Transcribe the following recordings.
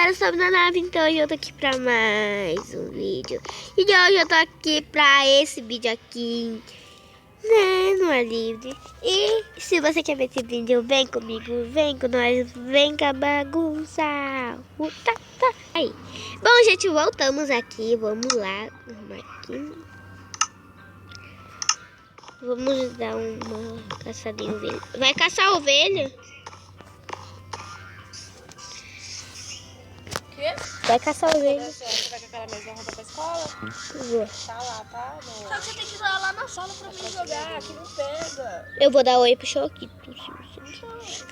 galera, eu sou a Nave, então hoje eu tô aqui pra mais um vídeo. E hoje eu tô aqui pra esse vídeo aqui, né, não é livre. E se você quer ver esse vídeo, vem comigo, vem com nós, vem com a bagunça. Tá. Aí. Bom, gente, voltamos aqui, vamos lá, arrumar aqui. Vamos dar uma caçada em ovelha. Vai caçar ovelha? Vai caçar ovelha. Você vai com aquela mesma roupa pra escola? Vou. Tá lá, tá? No... Só que você tem que usar lá na sala pra mim jogar, aqui não pega. Eu vou dar oi pro Choquito.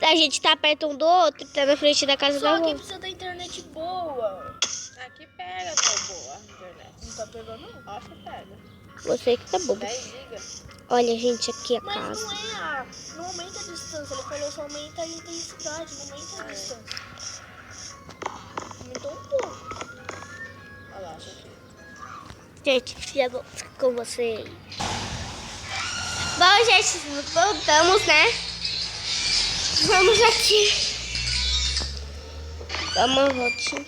A gente tá perto um do outro, tá na frente da casa da Só avó. que precisa da internet boa. Aqui pega, não, boa a internet. Não tá pegando, não? Acho que pega. Você que tá bobo. 10 GB. Olha, gente, aqui a Mas casa. não aumenta a distância. Ele falou só aumenta a intensidade, não aumenta a distância. Aumentou um pouco. Olha lá, Choquito. Gente, já volto com vocês. Bom, gente, voltamos, né? Vamos aqui. Dá uma voltinha.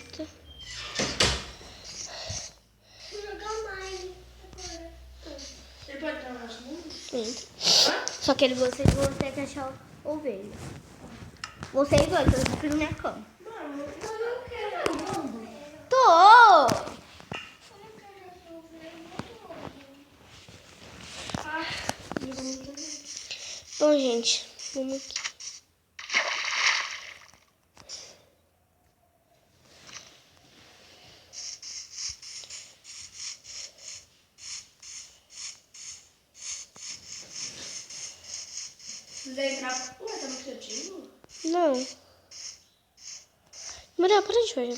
Ele pode entrar no nosso mundo? Entra. Só que vocês vão ter que achar ovelha. Vocês dois, eu prefiro minha cama. Não, eu não quero o mundo. Tô! Bom, gente, vamos aqui. Você vai entrar... Ué, tá no quietinho? Não. Maria, para de ver.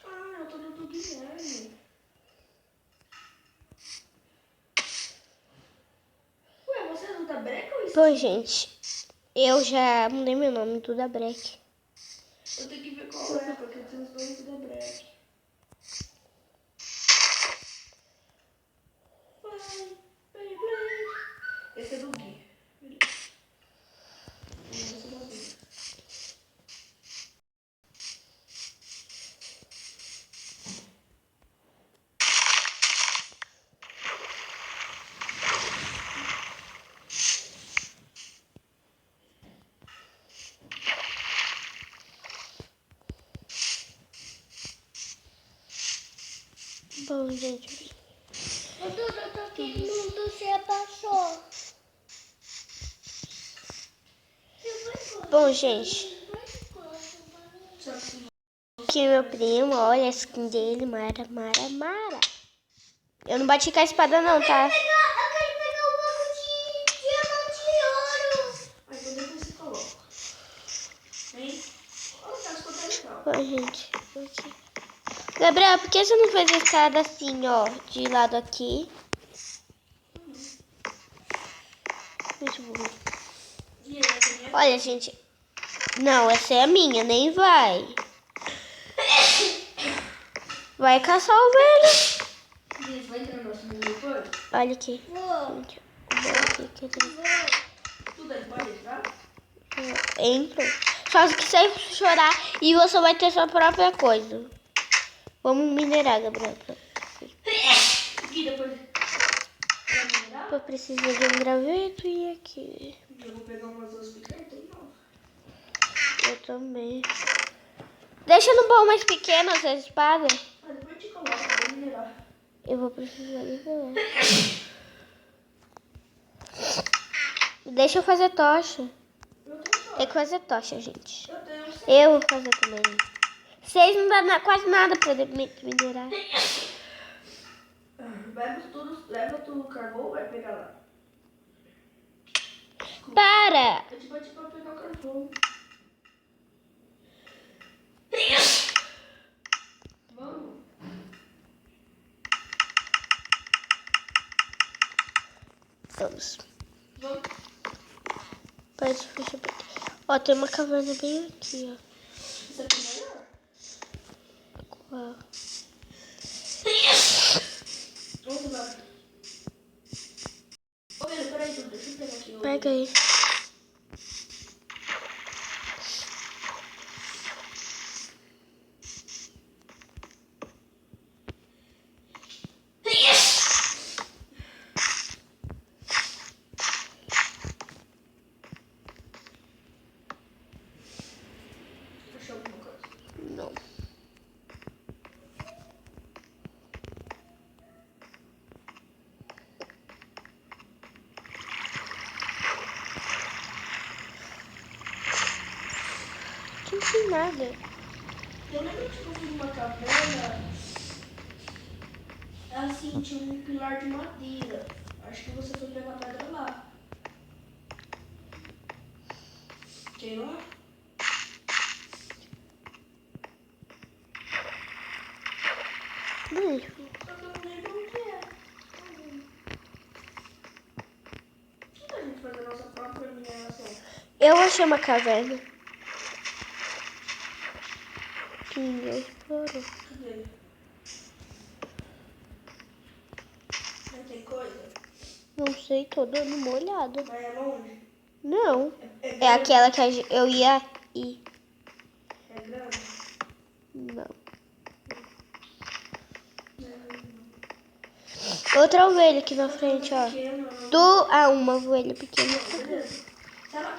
Ah, eu tô do Guilherme. Ué, você é do da Breca ou isso? Bom, gente, eu já mudei meu nome do da Break. Eu tenho que ver qual é, porque tem os dois do da Breca. Play. Esse é do Gui. Esse é do Gui. Bom, gente. Todo mundo se abaixou. Bom, gente. Aqui meu primo, olha a skin dele, Mara. Eu não bati com a espada não, tá? Eu quero pegar o bloco de diamante e ouro. Aí então depois você coloca. Hein? Olha, tá escutando legal. Bom, gente. Aqui. Gabriel, por que você não fez a escada assim, ó? De lado aqui. Muito bom. E essa minha... Olha, gente. Não, essa é a minha, nem vai. Vai caçar ovelha. Gente, vai entrar no nosso mundo depois? Olha aqui. Vou. Tudo aí, pode entrar? Entro. Só que sem chorar e você vai ter sua própria coisa. Vamos minerar, Gabriel. Aqui depois... Vai minerar? Eu preciso de um graveto e aqui. Eu vou pegar umas duas picanhas, não. Eu também. Deixa no baú mais pequeno essa espada. Ah, depois te coloca, vou minerar. Eu vou precisar de ver. Deixa eu fazer tocha. Eu tenho só. Tem que fazer tocha, gente. Eu tenho só. Eu vou fazer também. Vocês não dá quase nada pra minerar. Leva tudo, carvão, vai pegar lá. Para! Eu te bati pra pegar o carvão. Vamos. Vamos. Vamos. Pode fechar bem. Ó, tem uma caverna bem aqui, ó. Isso aqui é melhor? Uau. Vamos lá. Ô, Pedro, peraí, deixa eu pegar aqui. Pega aí. Aqui não tem nada. Eu lembro que eu fui numa caverna, assim, tinha um pilar de madeira. Acho que você foi pegar pedra lá. Quer ir lá? Não. Só que eu não lembro o que é. O que a gente faz a nossa própria mineração? Eu achei uma caverna. Que ninguém explorou. Cadê? Não tem coisa? Não sei, tô dando uma olhada. Mas é longe? Não. É É grande? aquela que eu ia ir. É grande? Não. Não é grande, não. Outra ovelha aqui na frente, ó. Pequena, Uma ovelha pequena. beleza.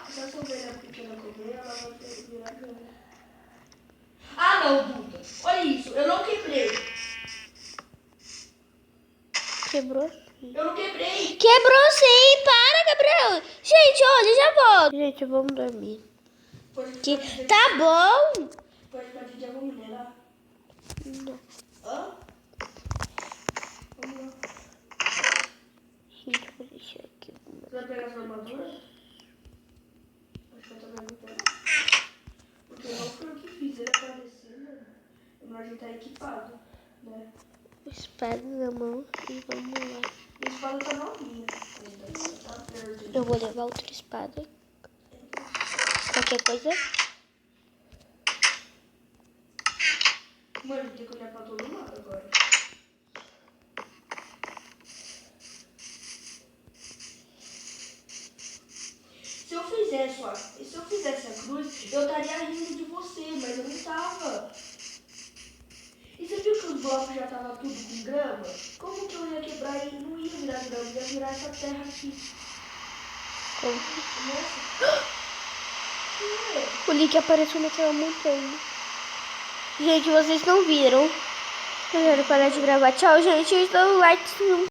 Se essa ovelha pequena comer, ela vai virar grande. Ah, não, Duda. Olha isso, eu não quebrei. Quebrou? Eu não quebrei. Quebrou sim! Para, Gabriel! Gente, olha, já volto. Gente, vamos dormir. Tá bom? Depois pra dia vamos minerar. Não. Hã? Vamos lá. Gente, vou deixar aqui. Você vai pegar sua armadura? Acho que eu também vou pegar. Porque não foi eu que fiz, ele apareceu, né? Mas a gente tá equipado, né? Espada na mão e vamos lá. Minha espada tá novinha ainda. Tá verde. Eu vou levar outra espada. Qualquer coisa. Mano, tem que olhar pra todo lado agora. Se eu fizesse a cruz, eu estaria rindo de você, mas eu não tava. E você viu que os blocos já estavam tudo com grama? Como que eu ia quebrar e não ia virar grama? Ia virar essa terra aqui. Nossa. O Link apareceu naquela montanha. Gente, vocês não viram. Eu quero parar de gravar. Tchau, gente. Eu estou like.